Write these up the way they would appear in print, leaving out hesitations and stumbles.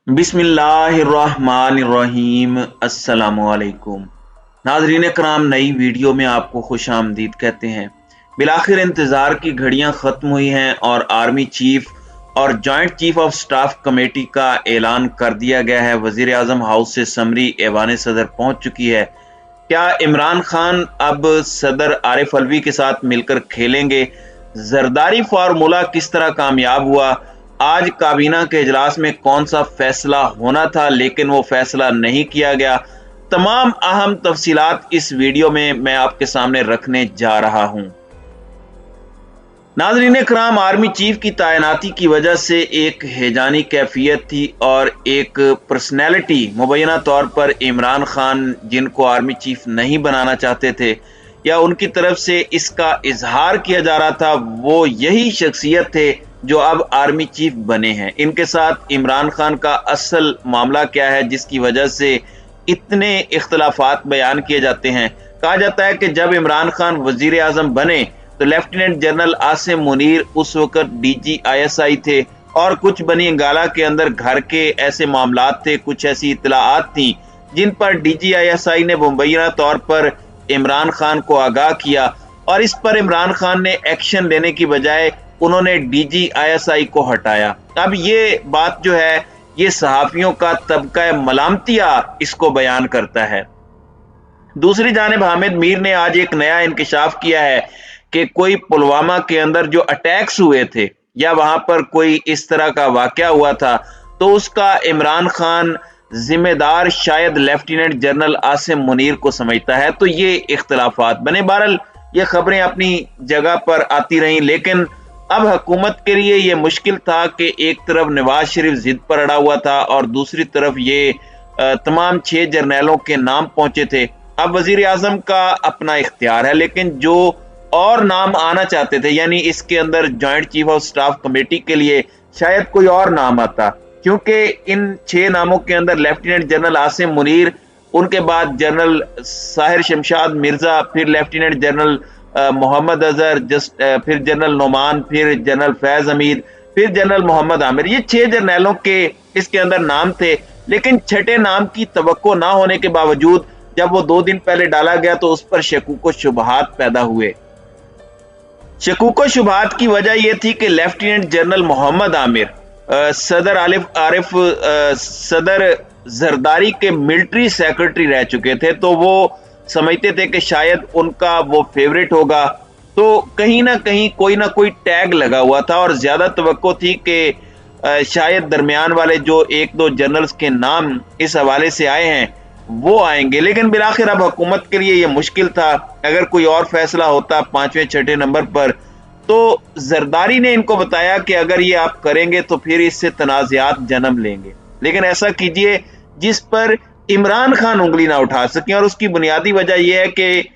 बिस्मिल्लाहिर्रहमानिर्रहीम। अस्सलामुअलैकुम नाज़रीन कराम, नई वीडियो में आपको खुश आमदीद कहते हैं। बिलाखिर इंतज़ार की घड़ियां ख़त्म हुई हैं और आर्मी चीफ और joint chief of staff committee का ऐलान कर दिया गया है। वज़ीर आज़म हाउस से समरी ऐवान सदर पहुंच चुकी है। क्या इमरान खान अब सदर आरिफ अलवी के साथ मिलकर खेलेंगे? जरदारी फार्मूला किस तरह कामयाब हुआ? आज काबीना के इजलास में कौन सा फैसला होना था लेकिन वो फैसला नहीं किया गया? तमाम अहम तफसीलात इस वीडियो में मैं आपके सामने रखने जा रहा हूं। नाज़रीन कराम, आर्मी चीफ की तैनाती की वजह से एक हैजानी कैफियत थी और एक पर्सनैलिटी मुबैना तौर पर इमरान खान, जिनको आर्मी चीफ नहीं बनाना चाहते थे या उनकी तरफ से इसका इजहार किया जा रहा था, वो यही शख्सियत थे जो अब आर्मी चीफ बने हैं। इनके साथ इमरान खान का असल मामला क्या है जिसकी वजह से इतने इख्तलाफात बयान किए जाते हैं? कहा जाता है कि जब इमरान खान वजीर आजम बने तो लेफ्टिनेंट जनरल आसिम मुनीर उस वक्त DGISI थे और कुछ बनी अंगाला के अंदर घर के ऐसे मामलात थे, कुछ ऐसी इतलाआत थी जिन पर DGISI ने मुबैना तौर पर इमरान खान को आगाह किया और इस पर इमरान खान ने एक्शन लेने की बजाय उन्होंने DGISI को हटाया। अब ये बात जो है ये सहाफियों का तबका मलामतिया इसको बयान करता है। दूसरी जानिब हामिद मीर ने आज एक नया इंकशाफ किया है कि कोई पुलवामा के अंदर जो अटैक्स हुए थे या वहां पर कोई इस तरह का वाकया हुआ था तो उसका इमरान खान जिम्मेदार शायद लेफ्टिनेंट जनरल आसिम मुनीर को समझता है। तो ये इख्तलाफात बने। बहरहाल ये खबरें अपनी जगह पर आती रहीं, लेकिन अब हुकूमत के लिए ये मुश्किल था कि एक तरफ नवाज शरीफ जिद पर अड़ा हुआ था और दूसरी तरफ ये तमाम 6 जर्नैलों के नाम पहुंचे थे। अब वजीर आजम का अपना इख्तियार है, लेकिन जो और नाम आना चाहते थे, यानी इसके अंदर joint chief of staff committee के लिए शायद कोई और नाम आता, क्योंकि इन 6 नामों के अंदर लेफ्टिनेंट जनरल आसिम मुनीर, उनके बाद जनरल साहिर शमशाद मिर्जा, फिर लेफ्टिनेंट जनरल मोहम्मद अजहर, फिर जनरल नोमान, फिर जनरल फैज हमीद, फिर जनरल मोहम्मद आमिर। ये 6 जर्नैलों के इसके अंदर नाम थे, लेकिन छठे नाम की तवक्को ना होने के बावजूद जब वो 2 दिन पहले डाला गया तो उस पर शकूक शुबहात पैदा हुए। शकूक शुबहात की वजह यह थी कि लेफ्टिनेंट जनरल मोहम्मद आमिर सदर आरिफ सदर जरदारी के मिलिट्री सेक्रेटरी रह चुके थे, तो वो समझते थे कि शायद उनका वो फेवरेट होगा। तो कहीं ना कहीं कोई ना कोई टैग लगा हुआ था और ज्यादा तवक्को थी कि शायद दरमियान वाले जो 1-2 जनरल्स के नाम इस हवाले से आए हैं वो आएंगे। लेकिन बिलाखिर अब हुकूमत के लिए ये मुश्किल था। अगर कोई और फैसला होता 5वें-6ठे नंबर पर, तो जरदारी ने इनको बताया कि अगर ये आप करेंगे तो फिर इससे तनाज़ात जन्म लेंगे, लेकिन ऐसा कीजिए जिस पर इमरान खान उंगली ना उठा सके। और उसकी बुनियादी वजह यह है कि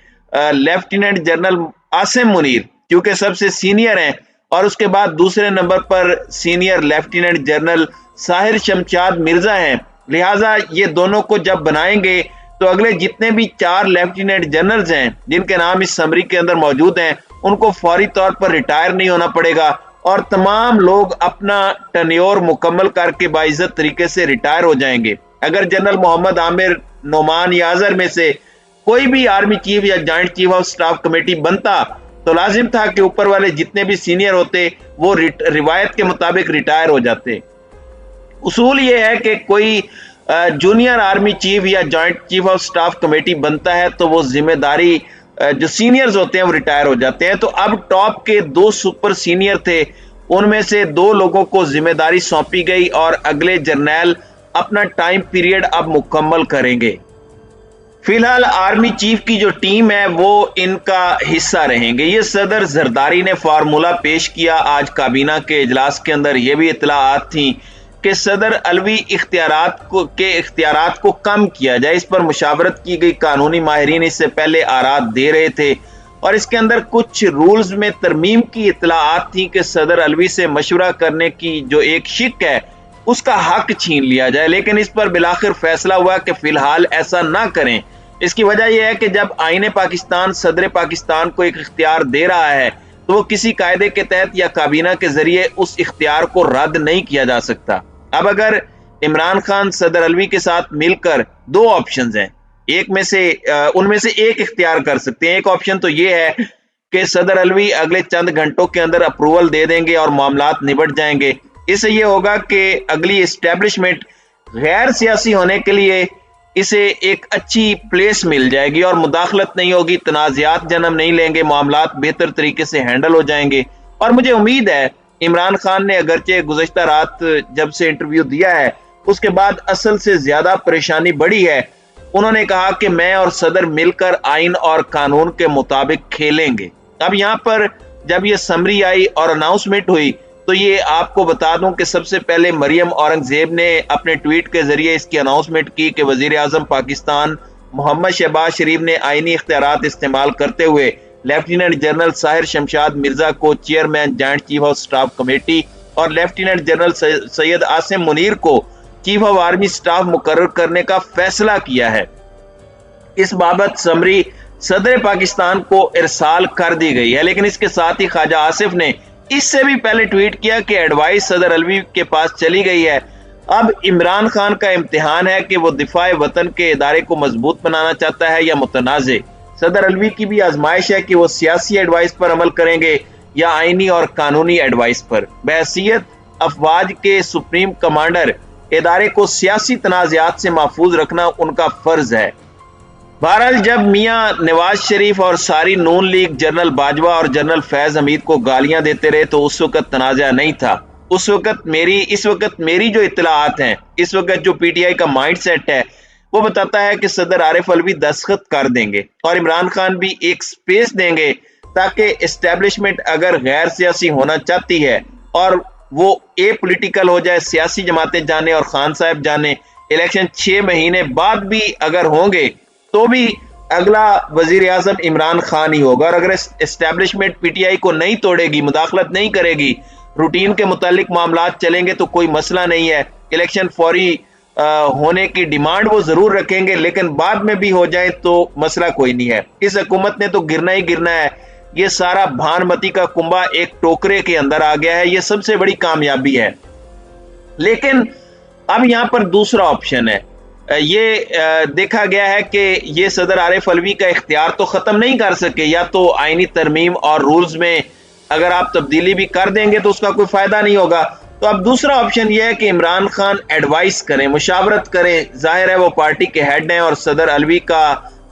लेफ्टिनेंट जनरल आसिम मुनीर क्योंकि सबसे सीनियर हैं और उसके बाद दूसरे नंबर पर senior lieutenant general Sahir Shamshad Mirza हैं, लिहाजा ये दोनों को जब बनाएंगे तो अगले जितने भी 4 लेफ्टिनेंट जनरल्स हैं जिनके नाम इस समरी के अंदर मौजूद हैं, उनको फौरी तौर पर रिटायर नहीं होना पड़ेगा और तमाम लोग अपना टन्योर मुकम्मल करके बाइज्जत तरीके से रिटायर हो जाएंगे। अगर जनरल मोहम्मद आमिर, नोमान या अजहर में से कोई भी आर्मी चीफ या joint chief of staff committee बनता तो लाजिम था कि ऊपर वाले जितने भी सीनियर होते वो रिवायत के मुताबिक रिटायर हो जाते। उसूल ये है कि कोई जूनियर आर्मी चीफ या joint chief of staff committee बनता है तो वो जिम्मेदारी जो सीनियर्स होते हैं वो रिटायर हो जाते हैं। तो अब टॉप के 2 सुपर सीनियर थे, उनमें से 2 लोगों को जिम्मेदारी सौंपी गई और अगले जर्नैल अपना टाइम पीरियड अब मुकम्मल करेंगे। फिलहाल आर्मी चीफ की जो टीम है वो इनका हिस्सा रहेंगे। ये सदर जरदारी ने फार्मूला पेश किया आज काबीना के इजलास के अंदर। ये भी इतलाआत थी कि सदर अलवी इख्तियारात को कम किया जाए, इस पर मुशावरत की गई। कानूनी माहिरीन इससे पहले आरात दे रहे थे और इसके अंदर कुछ रूल्स में तरमीम की इतलाआत थी कि सदर अलवी से मशवरा करने की जो एक शिक है उसका हक छीन लिया जाए, लेकिन इस पर बिलाखिर फैसला हुआ कि फिलहाल ऐसा ना करें। इसकी वजह यह है कि जब आईने पाकिस्तान सदर पाकिस्तान को एक इख्तियार दे रहा है तो वो किसी कायदे के तहत या काबीना के जरिए उस इख्तियार को रद्द नहीं किया जा सकता। अब अगर इमरान खान सदर अलवी के साथ मिलकर दो ऑप्शंस हैं, एक में से उनमें से एक इख्तियार कर सकते हैं। एक ऑप्शन तो ये है कि सदर अलवी अगले चंद घंटों के अंदर अप्रूवल दे देंगे और मामलात निबट जाएंगे। इससे ये होगा कि अगली इस्टेब्लिशमेंट गैर सियासी होने के लिए इसे एक अच्छी प्लेस मिल जाएगी और मुदाखलत नहीं होगी, तनाज़ात जन्म नहीं लेंगे, मामलात बेहतर तरीके से हैंडल हो जाएंगे। और मुझे उम्मीद है इमरान खान ने अगरचे गुज़श्ता रात जब से इंटरव्यू दिया है उसके बाद असल से ज्यादा परेशानी बढ़ी है। उन्होंने कहा कि मैं और सदर मिलकर आइन और कानून के मुताबिक खेलेंगे। अब यहाँ पर जब ये समरी आई और अनाउंसमेंट हुई तो ये आपको बता दूं कि सबसे पहले मरियम औरंगजेब ने अपने ट्वीट के जरिए इसकी अनाउंसमेंट की कि वजीर आजम पाकिस्तान मोहम्मद शहबाज शरीफ ने आईनी इख्तियारात इस्तेमाल करते हुए लेफ्टिनेंट जनरल साहिर शमशाद मिर्जा को chairman joint chief of staff committee और लेफ्टिनेंट जनरल सैयद आसिम मुनीर को चीफ ऑफ आर्मी स्टाफ मुकर्रर करने का फैसला किया है। इस बाबत समरी सदर पाकिस्तान को इरसाल कर दी गई है, लेकिन इसके साथ ही ख्वाजा आसिफ ने इससे भी पहले ट्वीट किया कि एडवाइस सदर अलवी के पास चली गई है। अब इमरान खान का इम्तिहान है कि वो दिफाए वतन के इदारे को मजबूत बनाना चाहता है या मुतनाज़े। सदर अलवी की भी आजमाइश है कि वो सियासी एडवाइस पर अमल करेंगे या आईनी और कानूनी एडवाइस पर। बहसीयत अफवाज के सुप्रीम कमांडर इदारे को सियासी तनाज़ात से महफूज रखना उनका फर्ज है। बहरहाल जब मियां नवाज शरीफ और सारी नून लीग जनरल बाजवा और जनरल फैज हमीद को गालियां देते रहे तो उस वक्त तनाज़ा नहीं था। इस वक्त मेरी जो इत्तलाआत हैं, इस वक्त जो पीटीआई का माइंड सेट है वो बताता है कि सदर आरिफ अलवी दस्तखत कर देंगे और इमरान खान भी एक स्पेस देंगे ताकि एस्टेब्लिशमेंट अगर गैर सियासी होना चाहती है और वो ए पोलिटिकल हो जाए, सियासी जमातें जाने और खान साहब जाने, इलेक्शन 6 महीने बाद भी अगर होंगे तो भी अगला वजीर आजम इमरान खान ही होगा। और अगर एस्टेब्लिशमेंट पीटीआई को नहीं तोड़ेगी, मुदाखलत नहीं करेगी, रूटीन के मुतालिक मामलात चलेंगे तो कोई मसला नहीं है। इलेक्शन फौरी होने की डिमांड वो जरूर रखेंगे, लेकिन बाद में भी हो जाए तो मसला कोई नहीं है। इस हुकूमत ने तो गिरना ही गिरना है। ये सारा भानमती का कुंबा एक टोकरे के अंदर आ गया है, ये सबसे बड़ी कामयाबी है। लेकिन अब यहां पर दूसरा ऑप्शन है। ये देखा गया है कि ये सदर आरिफ अलवी का इख्तियार तो खत्म नहीं कर सके, या तो आईनी तरमीम और रूल्स में अगर आप तब्दीली भी कर देंगे तो उसका कोई फायदा नहीं होगा। तो अब दूसरा ऑप्शन यह है कि इमरान खान एडवाइस करें, मुशावरत करें। जाहिर है वो पार्टी के हेड हैं और सदर अलवी का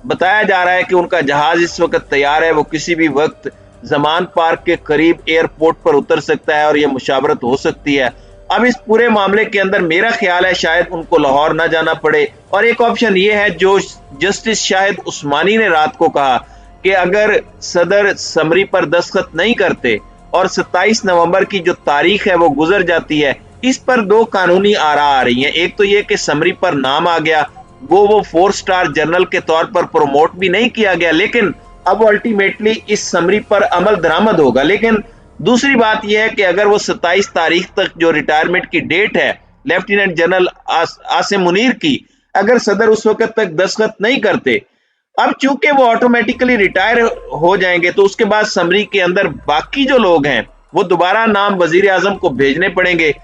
बताया जा रहा है कि उनका जहाज इस वक्त तैयार है, वो किसी भी वक्त जमान पार्क के करीब एयरपोर्ट पर उतर सकता है और यह मुशावरत हो सकती है। अब इस पूरे मामले के अंदर मेरा ख्याल है शायद उनको लाहौर ना जाना पड़े। और एक ऑप्शन ये है जो जस्टिस शाहिद उस्मानी ने रात को कहा कि अगर सदर समरी पर दस्तखत नहीं करते और 27 नवंबर की जो तारीख है वो गुजर जाती है, इस पर दो कानूनी आरा आ रही हैं। एक तो ये कि समरी पर नाम आ गया, वो 4 स्टार जनरल के तौर पर प्रोमोट भी नहीं किया गया, लेकिन अब अल्टीमेटली इस समरी पर अमल दरामद होगा। लेकिन दूसरी बात यह है कि अगर वो 27 तारीख तक जो रिटायरमेंट की डेट है लेफ्टिनेंट जनरल आसिम मुनीर की, अगर सदर उस वक्त तक दस्तखत नहीं करते, अब चूंकि वो ऑटोमेटिकली रिटायर हो जाएंगे तो उसके बाद समरी के अंदर बाकी जो लोग हैं वो दोबारा नाम वजीर आजम को भेजने पड़ेंगे।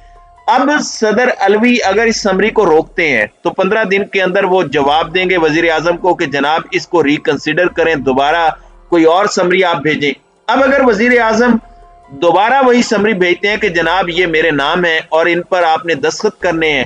अब सदर अलवी अगर इस समरी को रोकते हैं तो 15 दिन के अंदर वो जवाब देंगे वजीर आजम को कि जनाब इसको रिकंसिडर करें, दोबारा कोई और समरी आप भेजें। अब अगर वजीर आजम दोबारा वही समरी भेजते हैं कि जनाब ये मेरे नाम है और इन पर आपने दस्तखत करने हैं,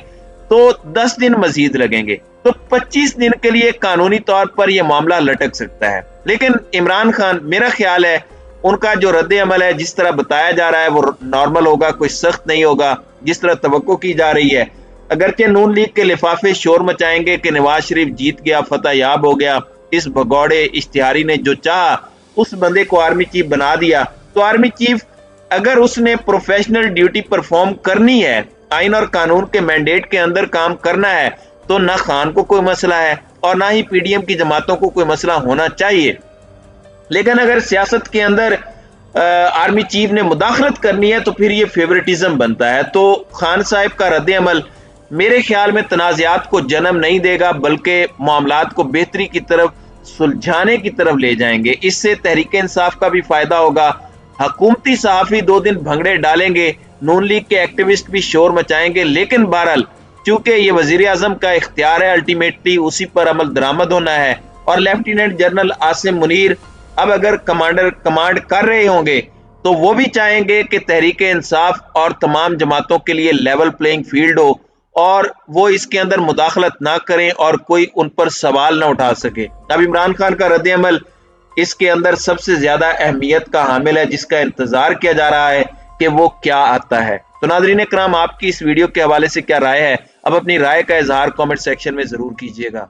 तो 10 दिन मजीद लगेंगे, तो 25 दिन के लिए कानूनी तौर पर यह मामला लटक सकता है। लेकिन इमरान खान, मेरा ख्याल है उनका जो रद्द अमल है जिस तरह बताया जा रहा है वो नॉर्मल होगा, कोई सख्त नहीं होगा जिस तरह तवक्को की जा रही है। अगरचे नून लीग के लिफाफे शोर मचाएंगे कि नवाज शरीफ जीत गया, फतह याब हो गया, इस भगौड़े इश्तिहारी ने जो चाहा उस बंदे को आर्मी चीफ बना दिया, तो आर्मी चीफ अगर उसने प्रोफेशनल ड्यूटी परफॉर्म करनी है, आइन और कानून के मैंडेट के अंदर काम करना है, तो ना खान को कोई मसला है और ना ही पीडीएम की जमातों को कोई मसला होना चाहिए। लेकिन अगर सियासत के अंदर आर्मी चीफ ने मुदाखलत करनी है तो फिर ये फेवरेटिज्म बनता है। तो खान साहब का रद्द अमल मेरे ख्याल में तनाज़ात को जन्म नहीं देगा, बल्कि मामलात को बेहतरी की तरफ, सुलझाने की तरफ ले जाएंगे। इससे तहरीक इंसाफ का भी फायदा होगा। हकूमती सहाफ़ी 2 दिन भंगड़े डालेंगे, नून लीग के एक्टिविस्ट भी शोर मचाएंगे, लेकिन बहरहाल चूंकि ये वजीर आजम का इख्तियार है, अल्टीमेटली उसी पर अमल दरामद होना है। और लेफ्टिनेंट जनरल आसिम मुनीर अब अगर कमांड कर रहे होंगे तो वो भी चाहेंगे कि तहरीक इंसाफ और तमाम जमातों के लिए लेवल प्लेइंग फील्ड हो और वो इसके अंदर मुदाखलत ना करें और कोई उन पर सवाल ना उठा सके। अब इमरान खान का रद्द अमल इसके अंदर सबसे ज्यादा अहमियत का हामिल है, जिसका इंतजार किया जा रहा है कि वो क्या आता है। तो नाज़रीन इकराम, आपकी इस वीडियो के हवाले से क्या राय है? अब अपनी राय का इजहार कमेंट सेक्शन में जरूर कीजिएगा।